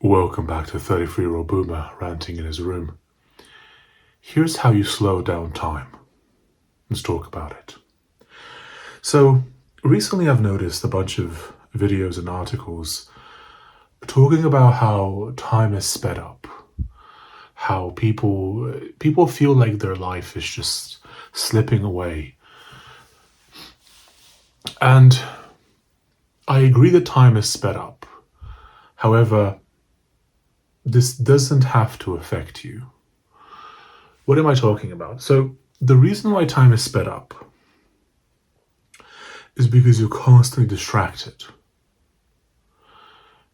Welcome back to 33-year-old Boomer ranting in his room. Here's how you slow down time. Let's talk about it. So, recently I've noticed a bunch of videos and articles talking about how time is sped up. How people feel like their life is just slipping away. And I agree that time is sped up. However, this doesn't have to affect you. What am I talking about? So the reason why time is sped up is because you're constantly distracted.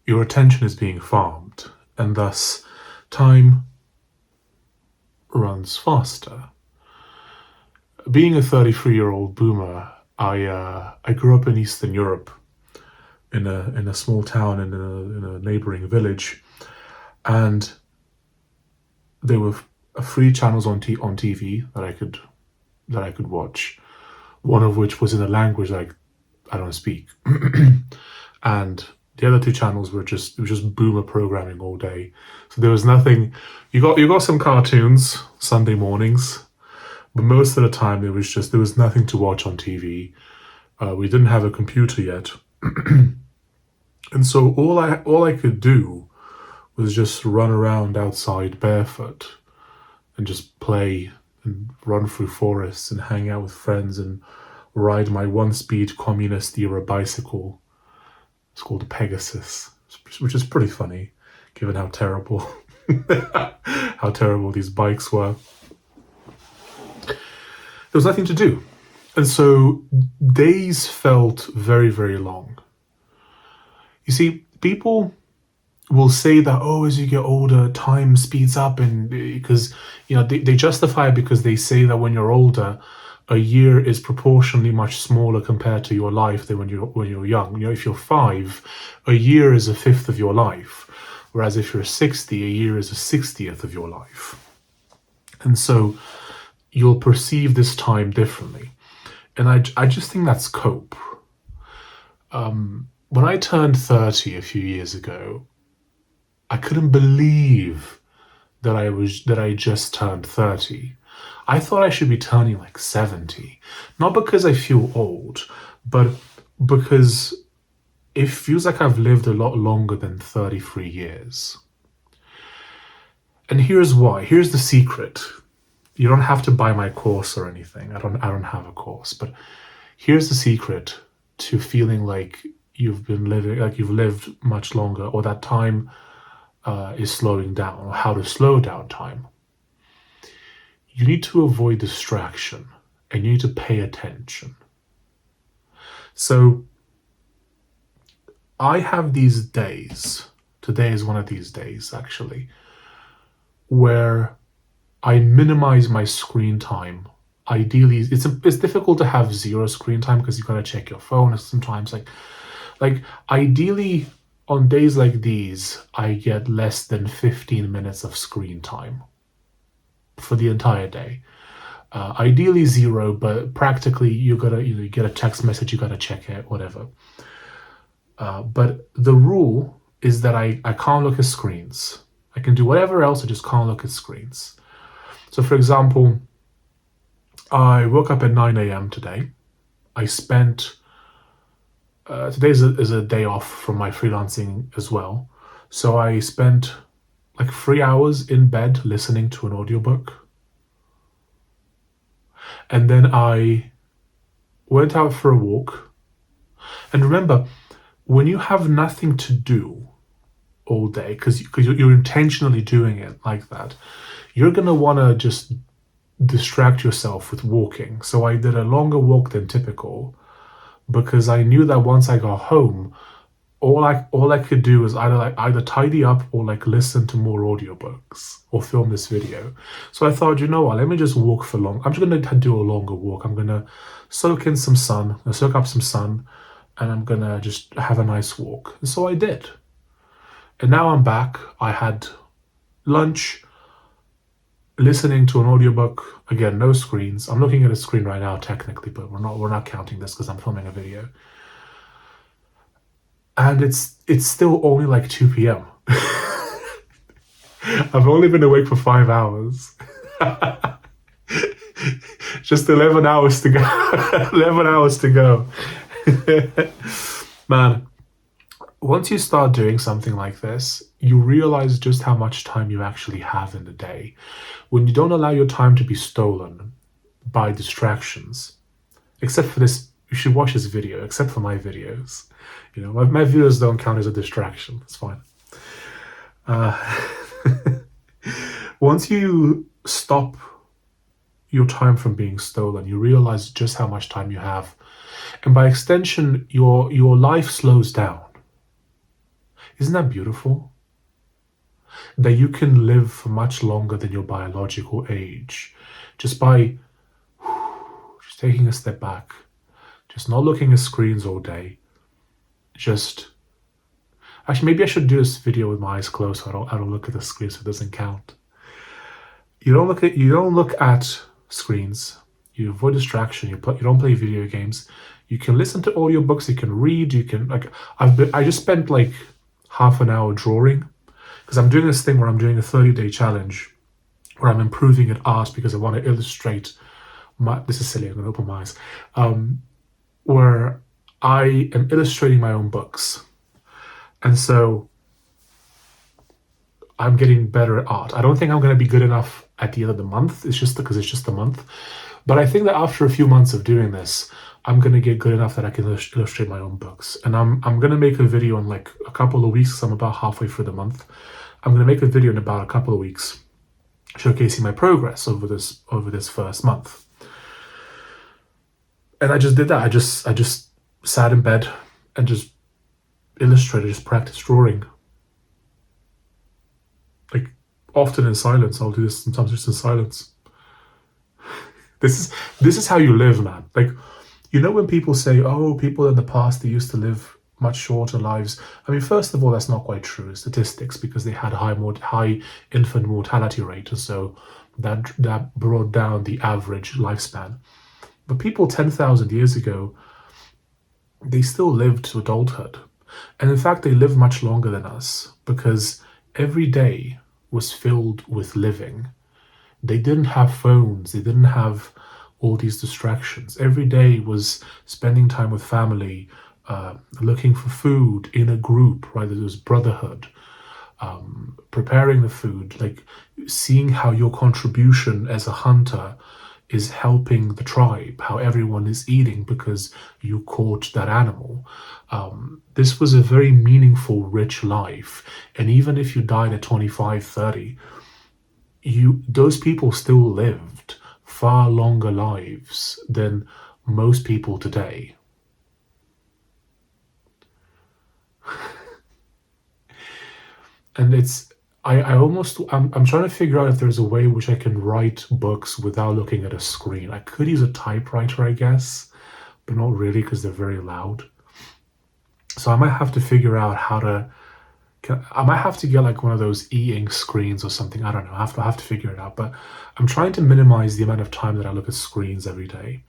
Your attention is being farmed, and thus time runs faster. Being a 33-year-old boomer, I grew up in Eastern Europe, in a small town in a neighboring village, and there were free channels on TV that I could watch. One of which was in a language I don't speak, and the other two channels it was just boomer programming all day. So there was nothing. You got some cartoons Sunday mornings, but most of the time there was nothing to watch on TV. We didn't have a computer yet, and so all I could do was just run around outside barefoot and just play and run through forests and hang out with friends and ride my one-speed communist-era bicycle. It's called a Pegasus, which is pretty funny, given how terrible these bikes were. There was nothing to do, and so days felt very, very long. You see, people will say that, as you get older, time speeds up, and because they justify it because they say that when you're older, a year is proportionally much smaller compared to your life than when you're young. If you're 5, a year is a fifth of your life, whereas if you're 60, a year is a 60th of your life. And so you'll perceive this time differently, and I just think that's cope. When I turned 30 a few years ago, I couldn't believe that I just turned 30. I thought I should be turning like 70. Not because I feel old, but because it feels like I've lived a lot longer than 33 years. And here's why. Here's the secret. You don't have to buy my course or anything. I don't have a course, but here's the secret to feeling like you've lived much longer, or that time is slowing down, or how to slow down time. You need to avoid distraction, and you need to pay attention. So I have these days, today is one of these days actually, where I minimize my screen time. Ideally, it's difficult to have zero screen time because you've got to check your phone, and sometimes like ideally on days like these, I get less than 15 minutes of screen time for the entire day. Ideally 0, but practically you get a text message, you gotta check it, whatever. But the rule is that I can't look at screens. I can do whatever else, I just can't look at screens. So for example, I woke up at 9 a.m. today. I spent today is a day off from my freelancing as well. So I spent like 3 hours in bed listening to an audiobook. And then I went out for a walk. And remember, when you have nothing to do all day, because you're intentionally doing it like that, you're going to want to just distract yourself with walking. So I did a longer walk than typical, because I knew that once I got home, all I could do was either tidy up or like listen to more audiobooks or film this video. So I thought, you know what, let me just walk for long. I'm just going to do a longer walk. I'm going to soak up some sun, and I'm going to just have a nice walk. And so I did. And now I'm back. I had lunch, listening to an audiobook. Again, no screens. I'm looking at a screen right now technically, but we're not counting this because I'm filming a video. And it's still only like 2 p.m. I've only been awake for 5 hours. Just 11 hours to go. 11 hours to go. Man, once you start doing something like this, you realize just how much time you actually have in the day. When you don't allow your time to be stolen by distractions, except for this, you should watch this video, except for my videos. My videos don't count as a distraction. It's fine. Once you stop your time from being stolen, you realize just how much time you have. And by extension, your life slows down. Isn't that beautiful? That you can live for much longer than your biological age just by just taking a step back, just not looking at screens all day. Actually, maybe I should do this video with my eyes closed so I don't look at the screen so it doesn't count. You don't look at screens. You avoid distraction. You don't play video games. You can listen to audiobooks. You can read. You can I just spent like half an hour drawing because I'm doing this thing where I'm doing a 30-day challenge where I'm improving at art because I want to illustrate this is silly, I'm going to open my eyes, where I am illustrating my own books. And so I'm getting better at art. I don't think I'm going to be good enough at the end of the month. It's just because it's just a month. But I think that after a few months of doing this, I'm going to get good enough that I can illustrate my own books. And I'm going to make a video in like a couple of weeks, because I'm about halfway through the month. I'm going to make a video in about a couple of weeks showcasing my progress over this first month. And I just did that. I just sat in bed and just illustrated, just practiced drawing. Like often in silence. I'll do this sometimes just in silence. This is how you live, man. Like, when people say, oh, people in the past, they used to live much shorter lives. I mean, first of all, that's not quite true in statistics because they had high infant mortality rate, and so that brought down the average lifespan. But people 10,000 years ago, they still lived to adulthood. And in fact, they lived much longer than us because every day was filled with living. They didn't have phones. They didn't have all these distractions. Every day was spending time with family, looking for food in a group, right? There was brotherhood, preparing the food, like seeing how your contribution as a hunter is helping the tribe, how everyone is eating because you caught that animal. This was a very meaningful, rich life. And even if you died at 25, 30, those people still lived far longer lives than most people today. And I'm trying to figure out if there's a way in which I can write books without looking at a screen. I could use a typewriter, I guess, but not really because they're very loud. So I might have to figure out I might have to get like one of those e-ink screens or something. I don't know. I have to figure it out. But I'm trying to minimize the amount of time that I look at screens every day.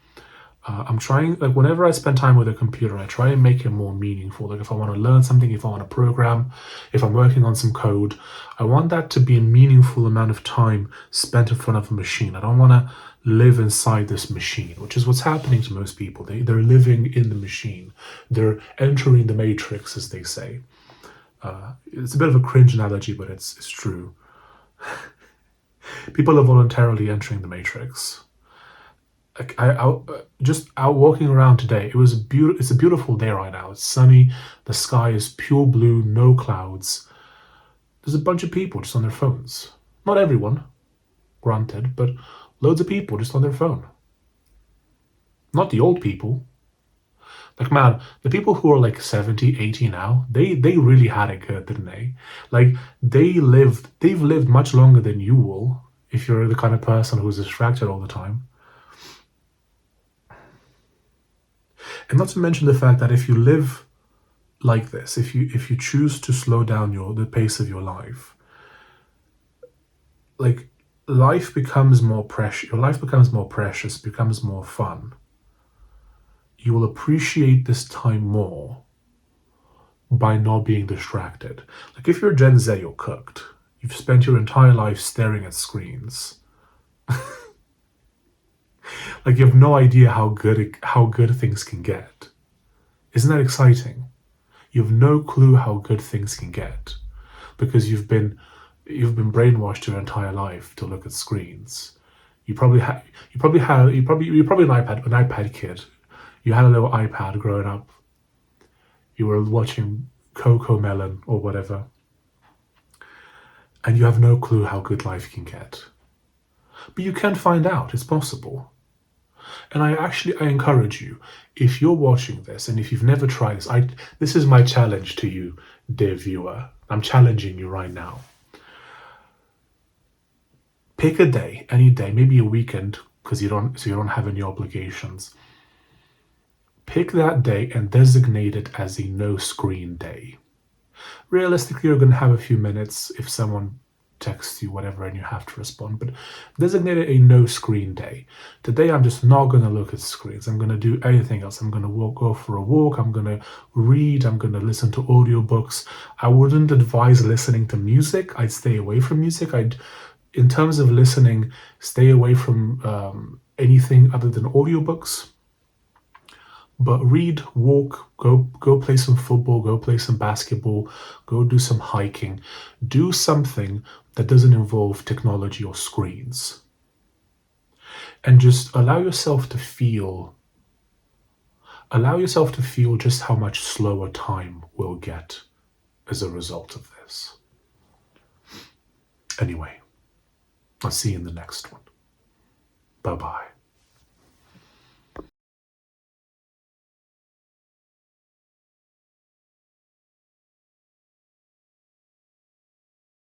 I'm trying, like, whenever I spend time with a computer, I try and make it more meaningful. Like, if I want to learn something, if I want to program, if I'm working on some code, I want that to be a meaningful amount of time spent in front of a machine. I don't want to live inside this machine, which is what's happening to most people. They're living in the machine. They're entering the matrix, as they say. It's a bit of a cringe analogy, but it's true. People are voluntarily entering the matrix. I just out walking around today. It's a beautiful day right now. It's sunny. The sky is pure blue, no clouds. There's a bunch of people just on their phones. Not everyone, granted, but loads of people just on their phone. Not the old people. Like, man, the people who are like 70, 80 now, they really had it good, didn't they? Like, they've lived much longer than you will if you're the kind of person who's distracted all the time. And not to mention the fact that if you live like this, if you choose to slow down the pace of your life, like, life becomes more precious. Your life becomes more precious, becomes more fun. You will appreciate this time more by not being distracted. Like, if you're Gen Z, you're cooked. You've spent your entire life staring at screens. Like, you have no idea how good things can get. Isn't that exciting? You have no clue how good things can get because you've been brainwashed your entire life to look at screens. You're probably an iPad kid. You had a little iPad growing up. You were watching Coco Melon or whatever, and you have no clue how good life can get. But you can find out. It's possible. And I encourage you, if you're watching this and if you've never tried this, this is my challenge to you, dear viewer. I'm challenging you right now. Pick a day, any day, maybe a weekend, because you don't have any obligations. Pick that day and designate it as a no screen day. Realistically, you're going to have a few minutes if someone texts you, whatever, and you have to respond, but designate it a no screen day. Today, I'm just not going to look at screens. I'm going to do anything else. I'm going to go for a walk. I'm going to read. I'm going to listen to audiobooks. I wouldn't advise listening to music. I'd stay away from music. In terms of listening, stay away from anything other than audiobooks. But read, walk, go play some football, go play some basketball, go do some hiking. Do something that doesn't involve technology or screens. And just allow yourself to feel just how much slower time will get as a result of this. Anyway, I'll see you in the next one. Bye-bye.